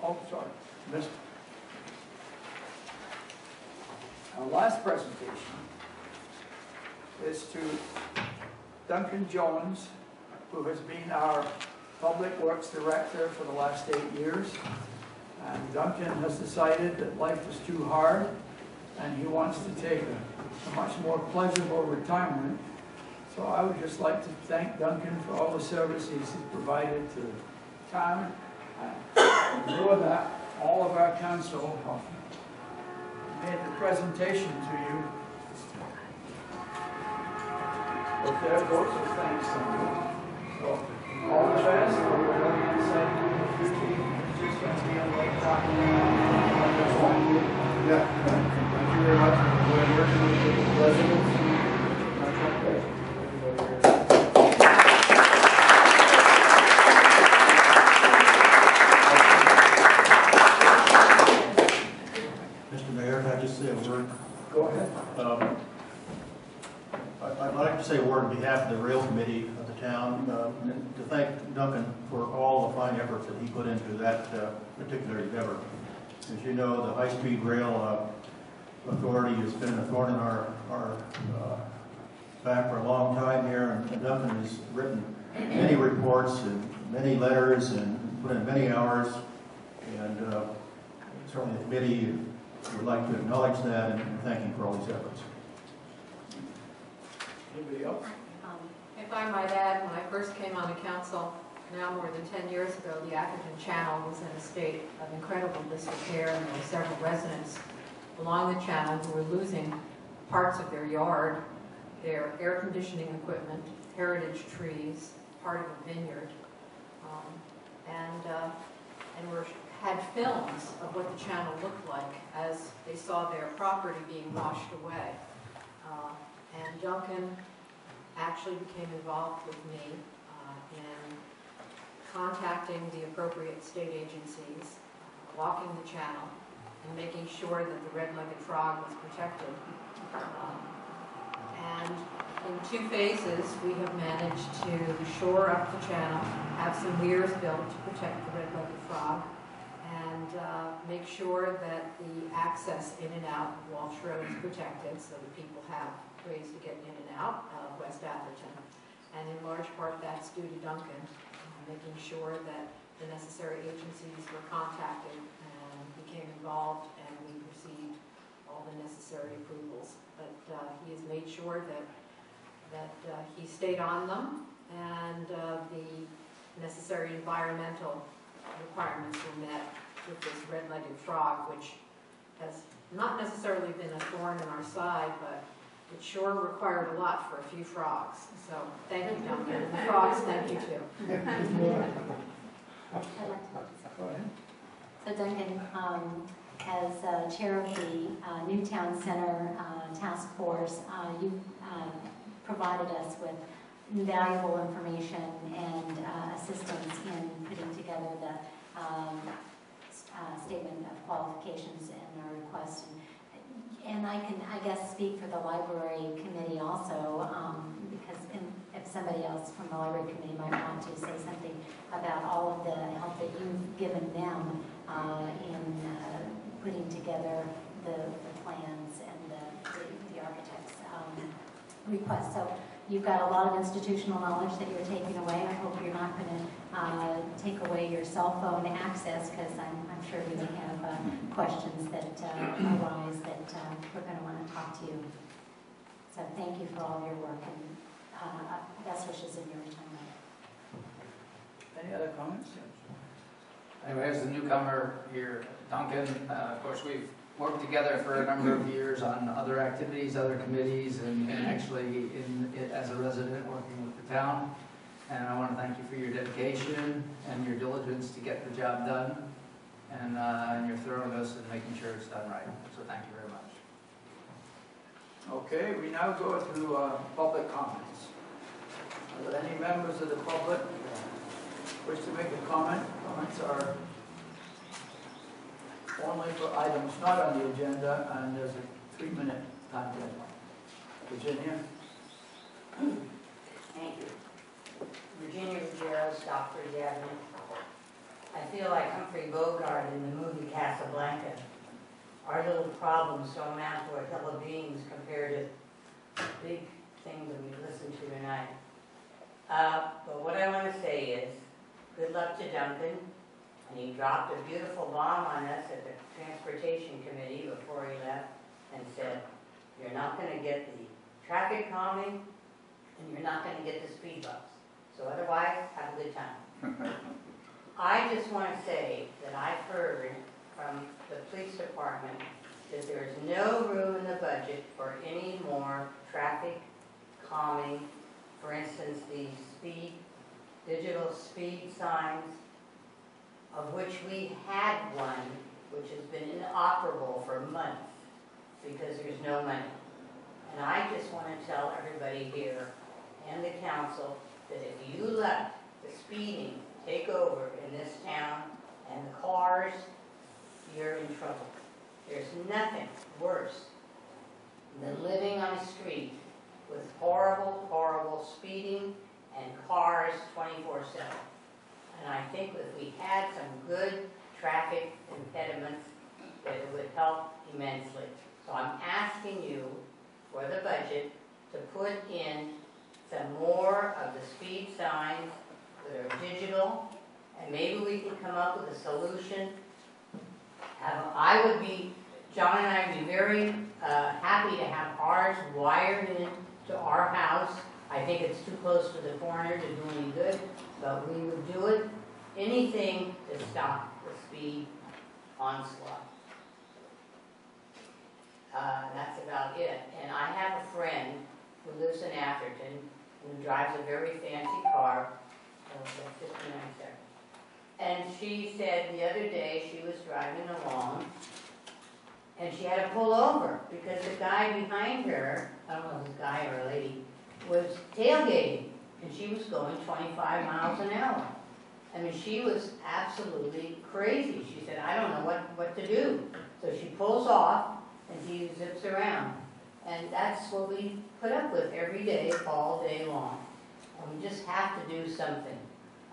Oh, sorry, missed. Our last presentation is to Duncan Jones, who has been our Public Works Director for the last 8 years. And Duncan has decided that life is too hard and he wants to take a much more pleasurable retirement. So I would just like to thank Duncan for all the services he's provided to the town. And more that, all of our council have made the presentation to you with their votes of thanks. So all the best. We're really excited in the future. It's just going to be a late talking. Yeah, thank you very much. We're working with the residents. Mr. Mayor, can I just say a word? Go ahead. I'd like to say a word on behalf of the rail committee of the town, and to thank Duncan for all the fine efforts that he put into that particular endeavor. As you know, the high-speed rail authority has been a thorn in our back for a long time here, and Duncan has written many reports and many letters and put in many hours, and certainly the committee would like to acknowledge that and thank him for all these efforts. Anybody else? If I might add, when I first came on the council, now more than 10 years ago, the Atherton Channel was in a state of incredible disrepair, and there were several residents along the channel who were losing parts of their yard, their air conditioning equipment, heritage trees, part of a vineyard, and had films of what the channel looked like as they saw their property being washed away. And Duncan actually became involved with me in contacting the appropriate state agencies, walking the channel, and making sure that the red-legged frog was protected. And in 2 phases, we have managed to shore up the channel, have some weirs built to protect the red-legged frog, and make sure that the access in and out of Walsh Road is protected so that people have ways to get in and out of West Atherton. And in large part, that's due to Duncan, making sure that the necessary agencies were contacted and became involved, and we received all the necessary approvals. But he has made sure that he stayed on them, and the necessary environmental requirements were met with this red-legged frog, which has not necessarily been a thorn in our side, but it sure required a lot for a few frogs. So thank you, Duncan. And the frogs, thank you too. I'd like to Go ahead. So Duncan, as chair of the Newtown Center Task Force, you provided us with invaluable information and assistance in putting together the statement of qualifications and our request. And I can, I guess, speak for the library committee also, because if somebody else from the library committee might want to say something about all of the help that you've given them in putting together the plans and the architect's request. So you've got a lot of institutional knowledge that you're taking away. I hope you're not going to take away your cell phone access, because I'm sure you may have questions that arise that we're going to want to talk to you. So thank you for all your work, and best wishes in your retirement. Any other comments? Anyway, as the newcomer here, Duncan, of course, we've worked together for a number of years on other activities, other committees, and actually as a resident working with the town. And I want to thank you for your dedication and your diligence to get the job done, and your thoroughness in making sure it's done right. So thank you very much. Okay, we now go to public comments. Are there any members of the public wish to make a comment? Comments are only for items not on the agenda, and there's a 3-minute time deadline. Virginia? Thank you. Virginia Gutierrez, Stockbridge Avenue. I feel like Humphrey Bogart in the movie Casablanca. Our little problems don't amount to a hill of beans compared to big things that we listened to tonight. But what I want to say is, good luck to Duncan. And he dropped a beautiful bomb on us at the Transportation Committee before he left and said, you're not going to get the traffic calming and you're not going to get the speed bumps. So otherwise, have a good time. I just want to say that I've heard from the police department that there is no room in the budget for any more traffic calming. For instance, the digital speed signs, of which we had one, which has been inoperable for months because there's no money. And I just want to tell everybody here and the council that if you let the speeding take over in this town and the cars, you're in trouble. There's nothing worse than living on a street with horrible, horrible speeding and cars 24/7. And I think if we had some good traffic impediments, that it would help immensely. So I'm asking you for the budget to put in some more of the speed signs that are digital, and maybe we can come up with a solution. John and I would be very happy to have ours wired in to our house. I think it's too close to the corner to do any good, but we would do it, anything to stop the speed onslaught. That's about it. And I have a friend who lives in Atherton who drives a very fancy car. That's 59 seconds. And she said the other day she was driving along and she had to pull over because the guy behind her, I don't know if it was a guy or a lady, was tailgating, and she was going 25 miles an hour. I mean, she was absolutely crazy. She said, I don't know what to do. So she pulls off and he zips around. And that's what we put up with every day, all day long. And we just have to do something.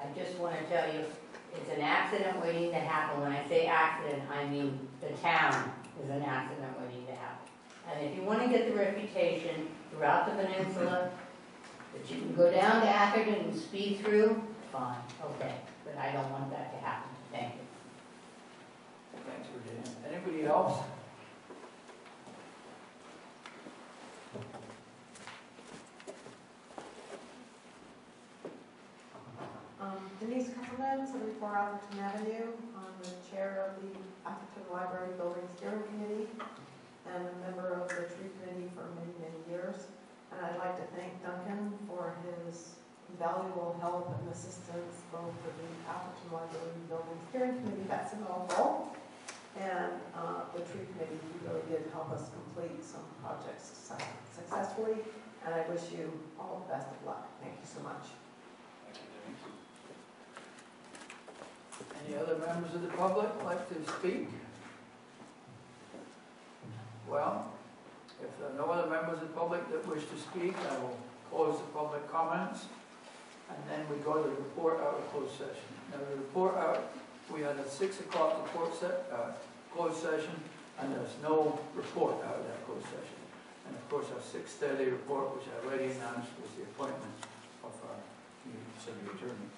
I just want to tell you, it's an accident waiting to happen. When I say accident, I mean the town is an accident waiting to happen. And if you want to get the reputation throughout the peninsula that you can go down to Atherton and speed through, fine, okay. But I don't want that to happen. Thank you. Thanks, Virginia. Anybody else? Denise Cumberland, 74 Atherton Avenue. I'm the chair of the Atherton Library Building Steering Committee and a member of the tree committee for many, many years. And I'd like to thank Duncan for his valuable help and assistance both for the Atherton Library Building Steering Committee, that's in all, and the tree committee. He really did help us complete some projects successfully, and I wish you all the best of luck. Thank you so much. Any other members of the public like to speak? Well, if there are no other members of the public that wish to speak, I will close the public comments, and then we go to the report out of closed session. Now, the report out, we had a 6 o'clock report closed session, and there's no report out of that closed session. And of course, our 6:30 report, which I already announced, was the appointment of our new city attorney.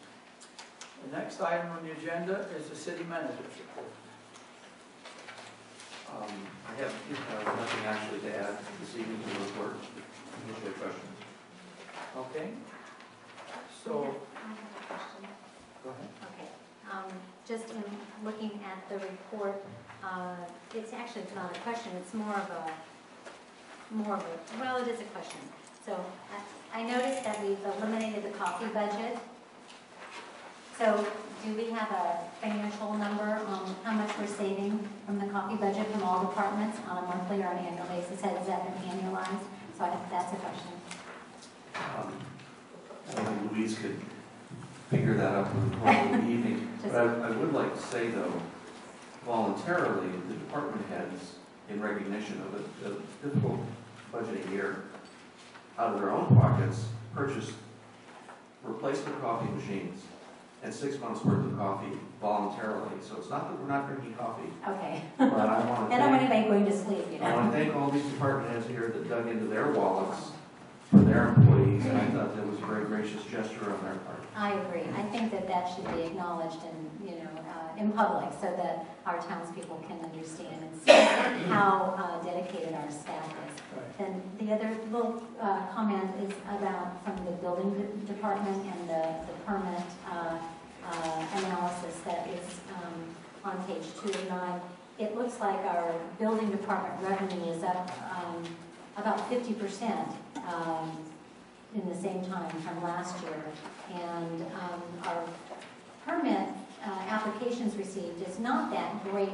The next item on the agenda is the city manager's report. I have nothing actually to add this evening to the report. Initial questions. Okay. So, I have a question. go ahead. Okay. Just in looking at the report, it's actually not a question, it's more of a, well, it is a question. So I noticed that we've eliminated the coffee budget. So do we have a financial number on how much we're saving from the coffee budget from all departments on a monthly or an annual basis? Has that been annualized? So that's a question. I think Louise could figure that out in the course of the evening. But I would like to say, though, voluntarily, the department heads, in recognition of a difficult budgeting year, out of their own pockets, purchased replacement coffee machines and 6 months worth of coffee voluntarily. So it's not that we're not drinking coffee, Okay. but I want to I don't want thank, anybody going to sleep, you I want know. to thank all these department heads here that dug into their wallets for their employees, and I thought that was a very gracious gesture on their part. I agree. I think that that should be acknowledged in public so that our townspeople can understand and see how dedicated our staff is. Then the other little comment is about from the building department and the permit analysis that is on page 2 of 9. It looks like our building department revenue is up about 50% in the same time from last year. And our permit applications received is not that great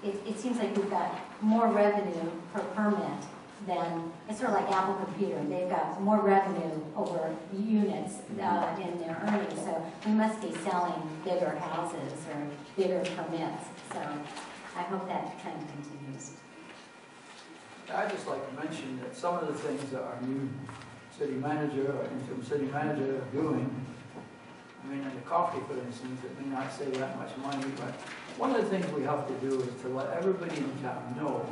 it seems like we've got more revenue per permit than, it's sort of like Apple Computer. They've got more revenue over units in their earnings. So we must be selling bigger houses or bigger permits. So I hope that trend continues. I'd just like to mention that some of the things that our new city manager or interim city manager are doing, I mean, in the coffee, for instance, it may not save that much money, but one of the things we have to do is to let everybody in town know,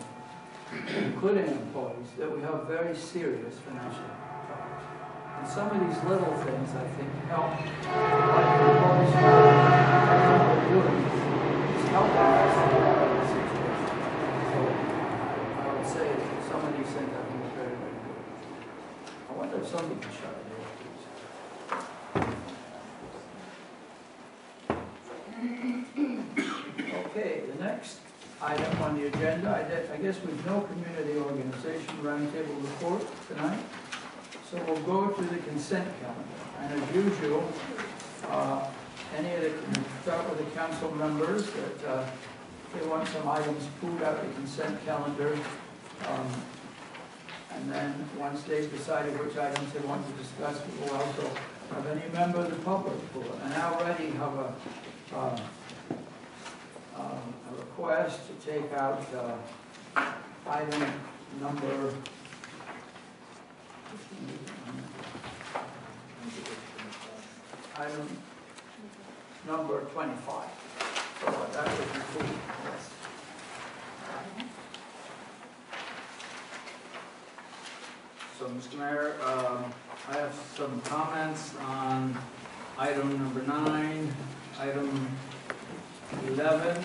including employees, that we have very serious financial problems. And some of these little things, I think, help. Like the employees what we're doing is helping us in the situation. So I would say that some of these things I think are very, very good. I wonder if somebody can shut it down, please. Okay, the next item on the agenda, I guess with no community organization roundtable report tonight, so we'll go to the consent calendar. And as usual, we'll start with the council members that they want some items pulled out the consent calendar. And then once they've decided which items they want to discuss, we will also have any member of the public pull it. And I already have a request to take out item number number 25. So that would include this. So, Mr. Mayor, I have some comments on item number 9, item 11.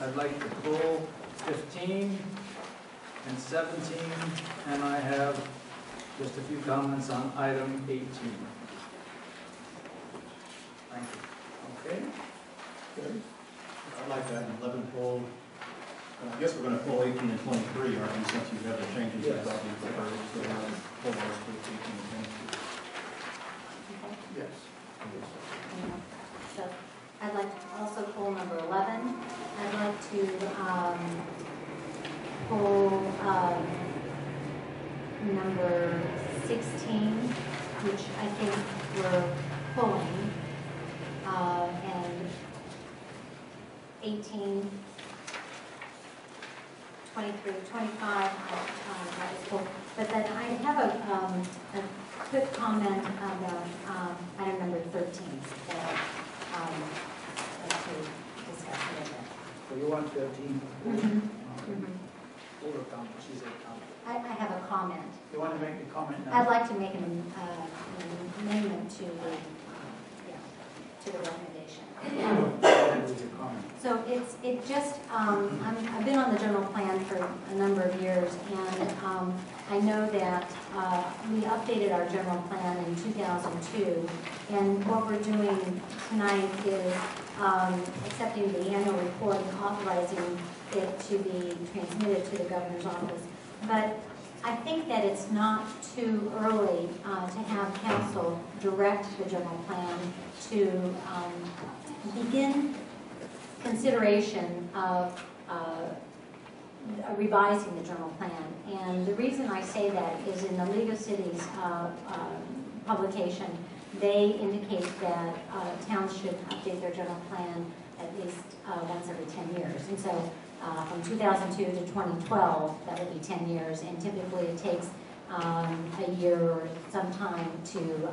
I'd like to pull 15 and 17, and I have just a few comments on item 18. Thank you. Okay. Good. I'd like that 11 pulled. I guess we're going to pull 18 and 23, aren't we, since you have the changes Yes. that you prefer, so we're going to pull those to 18 and 23. Yes. So I'd like to also pull number 11. I'd like to pull number 16, which I think we're pulling, and 18, 23, 25, that is pulled. But then I have a quick comment about item number 13 that I'd like to discuss a little bit. So you want 13? Or a comment, she's a comment. I have a comment. You want to make a comment now? I'd like to make an amendment to the recommendation. With your comment. So it just, I've been on the general plan for a number of years, and I know that we updated our general plan in 2002, and what we're doing tonight is accepting the annual report and authorizing it to be transmitted to the governor's office. But I think that it's not too early to have council direct the general plan to begin consideration of revising the general plan. And the reason I say that is in the League of Cities publication, they indicate that towns should update their general plan at least once every 10 years. And so from 2002 to 2012, that would be 10 years, and typically it takes a year or some time to